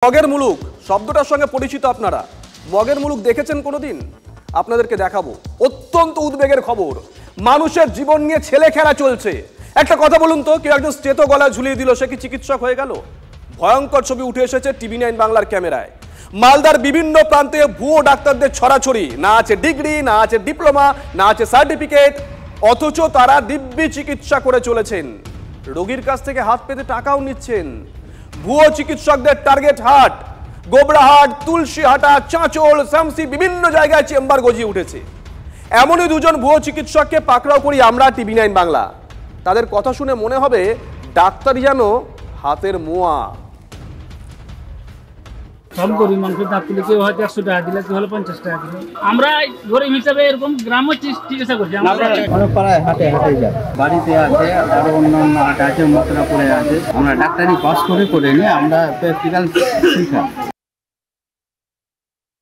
মগের মুলুক শব্দটার সঙ্গে পরিচিত আপনারা মগের মুলুক দেখেছেন কোনোদিন? আপনাদেরকে দেখাবো অত্যন্ত উদ্বেগের খবর। মানুষের জীবন নিয়ে ছেলে খেলা চলছে। একটা কথা বলুন তো, কেউ একজন স্টেতো গলায় ঝুলিয়ে দিল, সে কি চিকিৎসক হয়ে গেল? ভয়ঙ্কর ছবি উঠে এসেছে টিভি9 বাংলার ক্যামেরায়। মালদার বিভিন্ন প্রান্তে ভুয়ো ডাক্তারদের ছড়াছড়ি, না আছে ডিগ্রি, না আছে ডিপ্লোমা, না আছে সার্টিফিকেট, অথচ তারা দিব্যি চিকিৎসা করে চলেছেন। রোগীর কাছ থেকে হাত পেতে টাকাও নিচ্ছেন। ভুয়ো চিকিৎসকদের টার্গেট হাট, গোবরাহাট, তুলসীহাটা, চাঁচল, শামসি, বিভিন্ন জায়গায় চেম্বার গজিয়ে উঠেছে। এমনই দুজন ভুয়ো চিকিৎসককে পাকড়াও করি আমরা টিভি9 বাংলা। তাদের কথা শুনে মনে হবে ডাক্তারি যেন হাতের মোয়া। সব গরিব মানুষের দাঁত তুলে কেউ হয়তো 100 টাকা দিলে, কেউ হলো 50 টাকা দিলে। আমরা গরিব হিসাবে এরকম গ্রামে চিকিৎসা করছি। অনেক পাড়ায় হাটে হাটে যায়, বাড়িতে আছে, আরো অন্যান্য হাট আছে, মকরাপুরে আছে। আমরা ডাক্তারি পাস করে নিয়ে আমরা প্র্যাকটিক্যাল শিখা।